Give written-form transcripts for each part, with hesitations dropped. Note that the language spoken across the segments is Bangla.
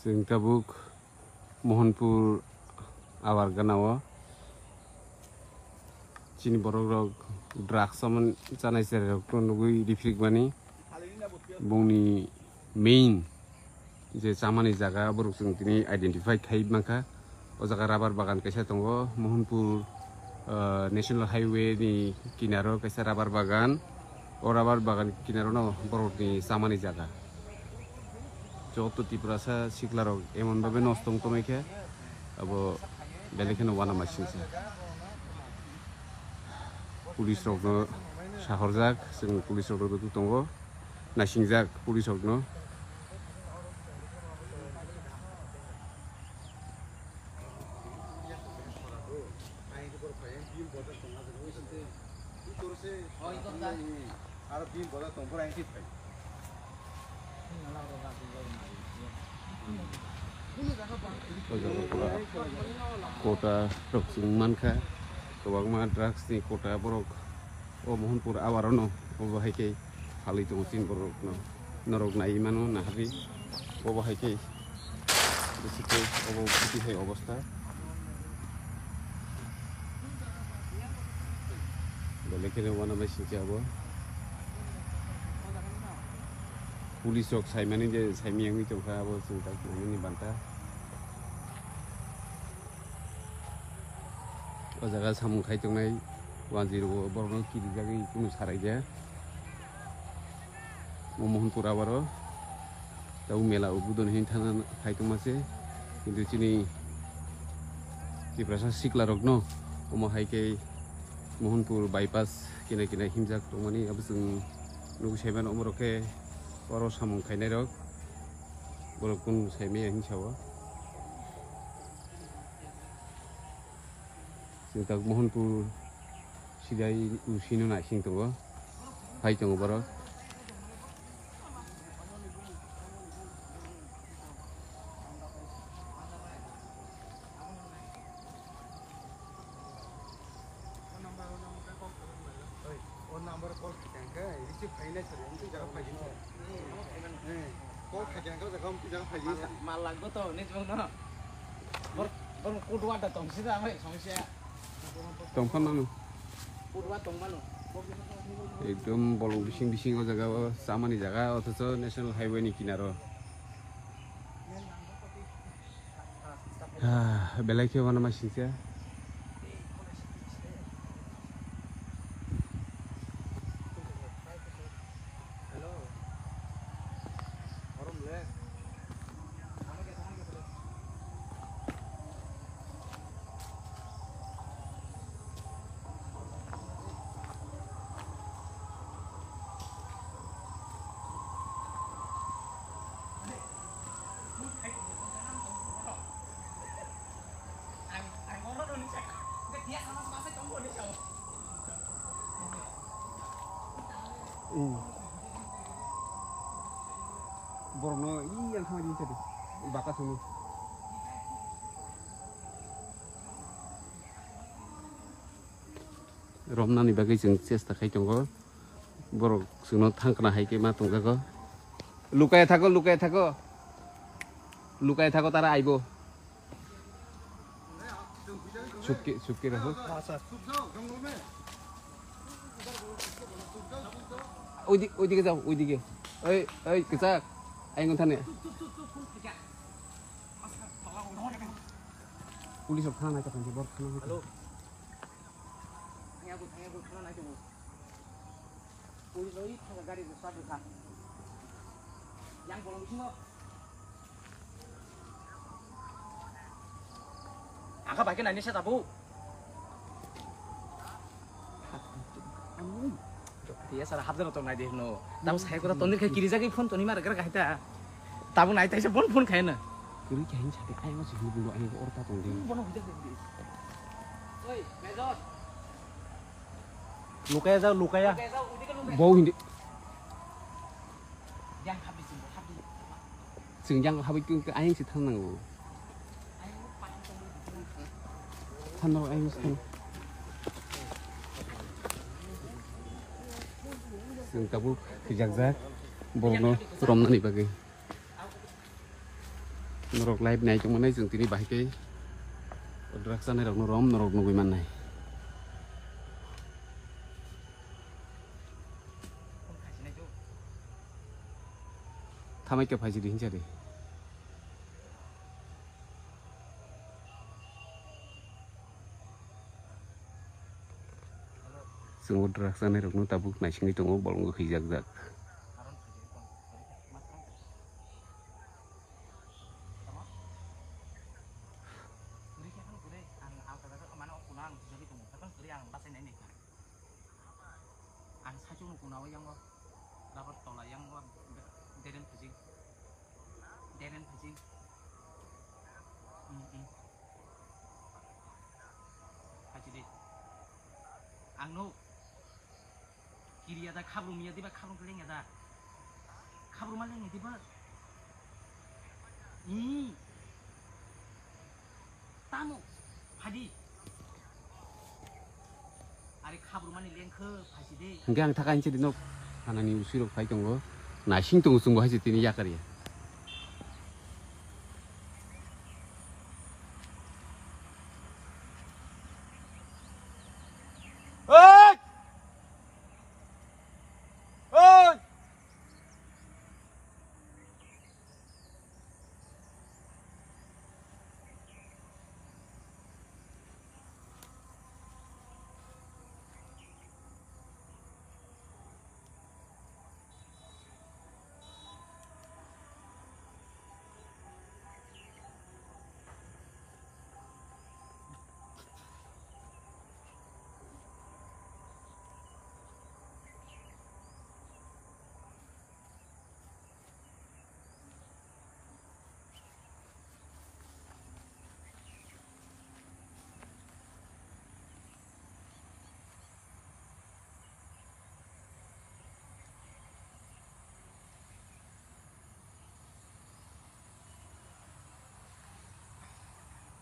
जों tabuk Mohanpur awar ganawa chini borok rok drugs samon chanai sere rok to nugui difrik bani bongni main je chamani jaga borok जों tini identify khai mangkha o jaga rabar bagan kaisa tongo Mohanpur national highway ni kinaro kaisa rabar bagan o rabar bagan kinaro no borok ni chamani jaga joto tiprasa siklarok emon babe nostong tomaikhe abo belekeno wana masinsa police rok no sahorjak जों police rok ro tongo nasingjak police rok no kota rok जों mankha gobangma drugs ni kota borok o Mohanpur awarono obo haike halai tongo tin borok no norok nai mano nahari obo haike besike obo piti hai obostha belekene wana masinja abo police rok saimani je saimiyangni tongkha abo जों tak ni banta o jaga samung khai tongnai 101 borno kiri jagi kuno saraija Mohanpur awaro tau mela ubudon hin thana khai tongmase kintu chini tiprasa sikla rok no omo haike Mohanpur bypass kina kina himjak tongmani abo जों nugu saiman omoroke oro samung khainai rok borok kun saimaya hingsawo जों tak Mohanpur sidai usino na sing tongo hai tongo borok tongphan ekdom bolong bising bising o jaga o chamani jaga othocho national highway ni kinaro belai ke wana masinja borno yang khamari tadi bakas ini romnani bagai जों চেষ্টা khai tongo borok जोंनो थांखना haike ma tongkago lukai thako tara aibo chupke raho ওইদিকে যাও ওইদিকে ওই কেসাক আইন থানে পুলিশ থানা নাই কথা বড় থানা হ্যালো থাঙ্গা থানা নাই তো পুলিশ ওই থাকা গাড়ি সাথে থাক yang bolong bising angka bagian lainnya saya tabu dia salah habdan atau naik deh no tahu saya kota tondir kayak kiri jagi phone toni mar gara kahita tabu naik tahu saya phone kayak na kiri kayak jadi ayam masih bulu ayam ke orta tondir bono hujat deh oi mezot lukaya bau hindi yang habis जों yang habis ke ayam sih थांनांगौ थांनांगौ ayam sih जों दाबो फैजागजाक बर'नो रमनानै बागै Norok live này trong này dừng tí đi bài cái drug sang này nó róm norok nuôi man này tham ấy kêu phải gì đi chưa đi sungguh drug sang này nó tabuk này sini tunggu bolong gue hijak jak Angno kiri ada kabrum ya tiba kabrum keling ada kabrum maling ya tiba ini tamu hadi ari kabrum maling liang ke pasti deh enggak ang takan jadi nok anani usirok pai tunggu nah sing tunggu sungguh hasil ini ya kali ya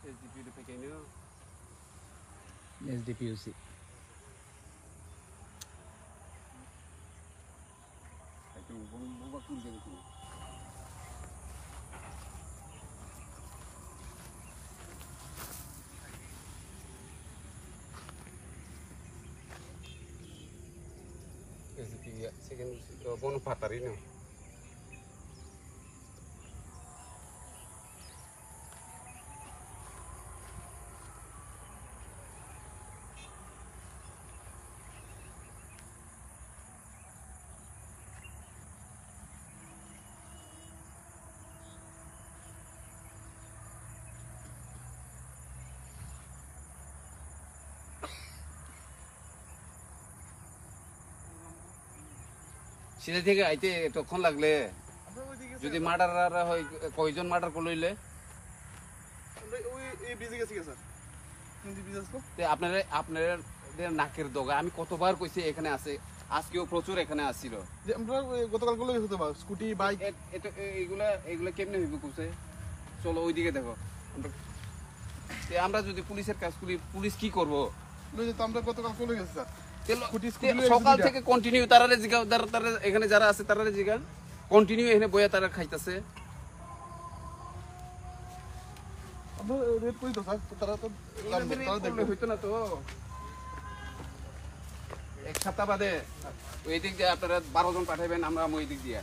SDPU udah pakai ini SDPU sih itu bawa kurang itu SDPU ya second bonus patar ini সিধা থেকে আইতে তখন লাগলে যদি মার্ডার হয় কয়জন মার্ডার করলইলে ওই এই ব্রিজে গেছি স্যার হিন্দি ব্রিজ আসলো তে আপনাদের নাকের দগা আমি কতবার কইছি এখানে আছে আজকেও প্রচুর এখানে আসছিল যে আমরা গতকাল গুলো হতে পারে স্কুটি বাইক এগুলা কেমনে হইব কইছে চলো ওইদিকে দেখো আমরা যদি পুলিশের কাজ করি পুলিশ কি করব লইতে তো আমরা গতকাল চলে গেছি স্যার সকাল থেকে কন্টিনিউ তারারে জিগাও তারা এখানে যারা আছে তারারে জিগা কন্টিনিউ এখানে বইয়া তারা খাইতাছে আমরা রেড করি তো স্যার তারা তো তারা দেখবে হইতো না তো এক সপ্তাহ বাদে ওই দিক দিয়ে আপনারা 12 জন পাঠাইবেন আমরা ওই দিক দিয়ে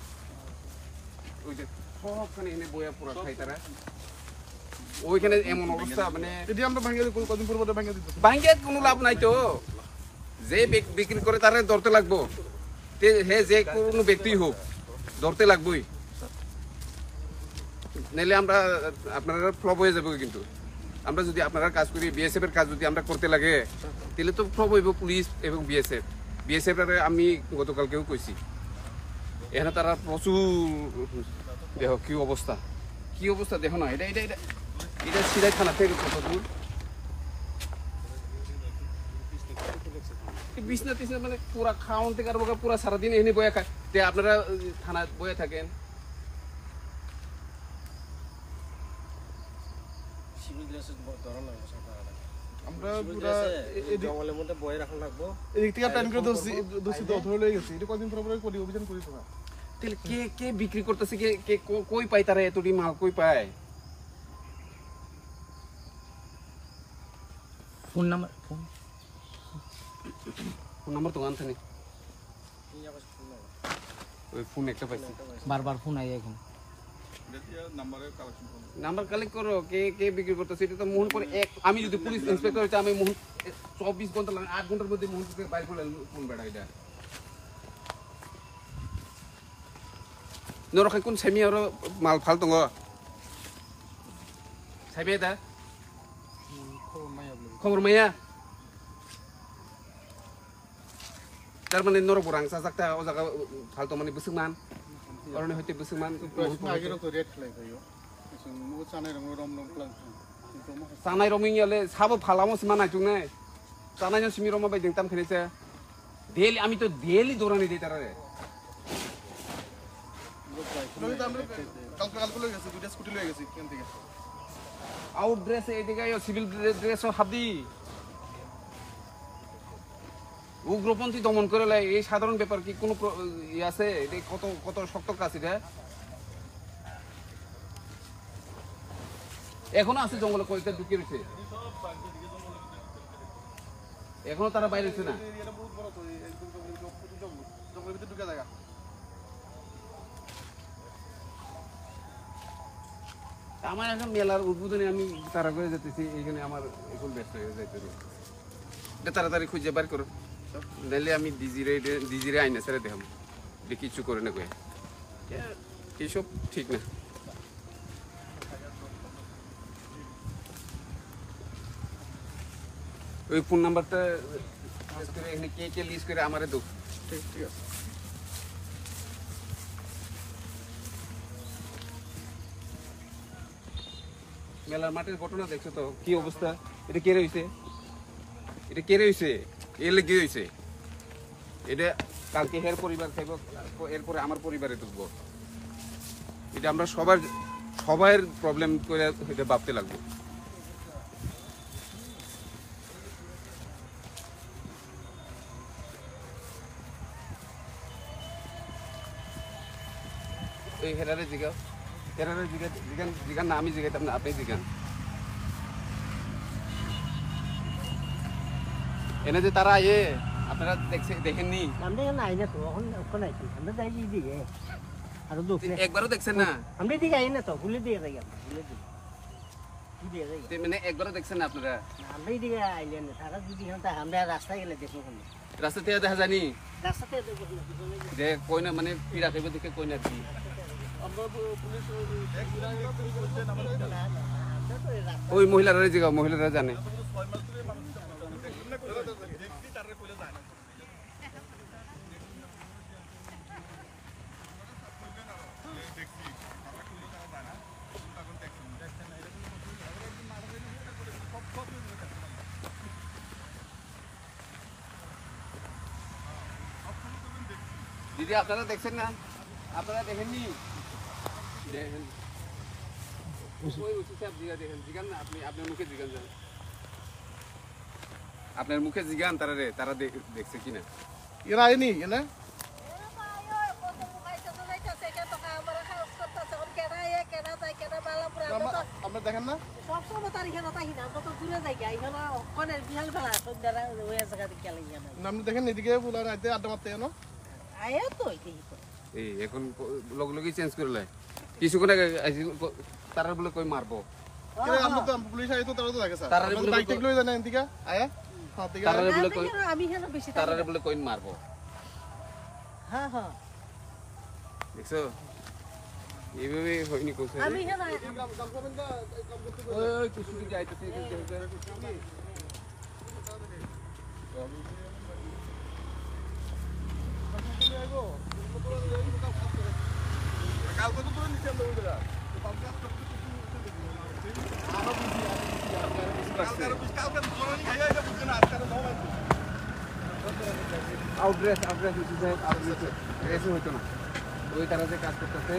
ওই যে সবখানে এখানে বইয়া পুরো খাই তারা ওইখানে এমন অবস্থা মানে এটি আমরা ভাঙিয়ে কদিন পর পর ভাঙিয়ে দিতে ভাঙিয়ে কোনো লাভ নাই তো যে বিক্রি করে তারে ধরতে লাগবো হে যে কোনো ব্যক্তি হোক ধরতে লাগবোই নাইলে আমরা আপনারা ফ্লপ হয়ে যাবো কিন্তু আমরা যদি আপনারা কাজ করি বিএসএফ এর কাজ যদি আমরা করতে লাগে তাহলে তো ফ্লপ হইব পুলিশ এবং বিএসএফ এর আমি গতকালকেও কইছি এখানে তারা প্রচুর দেখো কি অবস্থা দেখো না এটা সিধাই থানা থেকে কত দূর বিছনা টিছনা মানে পুরা খাওয়ান থেকে আর পুরা সারাদিন এখানে বয়ে খায় তে আপনারা থানা বয়ে থাকেন আমরা পুরা জঙ্গলের মধ্যে বয়ে রাখা লাগবো এদিক থেকে প্ল্যান করে দোষী ধরে লয়ে গেছি এটা কদিন পর পর করি অভিযান করি তো না তাহলে কে বিক্রি করতেছে কে কই পায় তারা এতটি মাল কই পায় phone number phone phone number তো আনতে নেই ওই ফোন একটা পাইছি বারবার ফোন আই এখন নাম্বার কালেক্ট করো কে কে বিক্রি করতেছে এটা তো মোহন করে এক আমি যদি পুলিশ ইন্সপেক্টর হইতে আমি মোহন 24 ঘন্টা লাগে 8 ঘন্টার মধ্যে মোহন থেকে বাইরে করে ফোন বেড়া এটা নরখাই কোন সেমি আর মাল ফাল দङ সাইবে দা খবর মাইয়া তার মানে নর বরাং সাজাকটা ও জায়গা ফালতো মানে বসুমান অরনে হইতে বসুমান আগের তো রেট ফ্লাই কইও মু চানাই রং রম রম প্লান কিন্তু মু চানাই রমিংयाले সাবো ফালামস মানাই जुंने চানাই ন সিমি রমা বাইदिं ताम खेनेছে ডেইলি আমি তো ডেইলি দৌড়ানি দেই তারারে তো আমরা কালকে লই গেছি দুইটা স্কুটি লই গেছি কেন থেকে আউট ড্রেস এদিকে আইও সিভিল ড্রেস হাবদি উগ্রপন্থী দমন করে লাই এই সাধারণ ব্যাপার কি কোনো ই আছে এটা কত কত শক্ত কাজ এটা এখনো আছে জঙ্গলে কয়েকটা ঢুকে রয়েছে এখনো তারা বাইরে হচ্ছে না এটা বহুত বড় তো জঙ্গলের ভিতরে ঢুকে জায়গা আমার এখন মেলার উদ্বোধনে আমি তারা করে যেতেছি এখানে আমার এখন ব্যস্ত হয়ে যাইতে এটা তাড়াতাড়ি খুঁজে বার করো নাহলে আমি ডিজিরে আইনা ছেড়ে দেখাম এটা কিছু করে না কয়ে এইসব ঠিক না ওই ফোন নাম্বারটা এখানে কে কে লিস্ট করে আমারে দো ঠিক আছে মেলার মাঠের ঘটনা দেখছো তো কি অবস্থা এটা কে রয়েছে এটা কে রয়েছে এলে কি হয়েছে এটা কালকে হের পরিবার খাইব এরপরে আমার পরিবারে ঢুকবো এটা আমরা সবার প্রবলেম করে এটা ভাবতে লাগবো এই হেরারে জিগান না আমি জিগাইতাম না আপনি জিগান এনে যে তারা আয়ে আপনারা দেখেননি আমরা এখানে আই না তো ওখানে আইছি আমরা যাই দিকে আর দোকানে একবারও দেখছেন না আমরা দিকে আই না তো ভুলে দিয়ে যাই আমরা ভুলে দিয়ে কি দিয়ে যাই মানে একবারও দেখছেন না আপনারা আমরা দিকে আইলেন না তারা যদি এখানে আমরা রাস্তায় গেলে দেখো কোন রাস্তা থেকে দেখা জানি রাস্তাতে দেখো না যে কই না মানে পিড়া খাইব দেখে কই না কি আমরা পুলিশ এক বিরাঙ্গ পুলিশ করছে আমাদের আমরা তো রাস্তা ওই মহিলারা জিগাও মহিলারা জানে 6 মাস ধরে মানুষ দেখছি তারে কইলে যায় না দিদি আপনারা দেখছেন না আপনারা দেখেননি দেখেন ওই ওসি সাহেব জিগান না আপনি আপনার মুখে জিগান যান আপনার মুখে জিগান তারা দেখছে কিনা এরা আইনি এনে আমরা দেখেন না আপনি দেখেন এদিকে বলে রাইতে আড্ডা মারতে এনো এই এখন লগি চেঞ্জ করে লাই কিছুক্ষণ আগে তারা বলে কই মারবো আমরা তো পুলিশ আইতো তারা তো দেখে স্যার তারা আমরা বাইক টেক লই জানেন এদিকে আয়া হ্যাঁ দিকে তারা বলে কই মারবো হ্যাঁ হ্যাঁ দেখছো এইভাবে হয়নি কোসে আমি ওই কিছু কি যাইতেছে কালকে তো তোরা নিচে আমরা ওইটা আউটড্রেস হইতো না ওই তারা যে কাজ করতেছে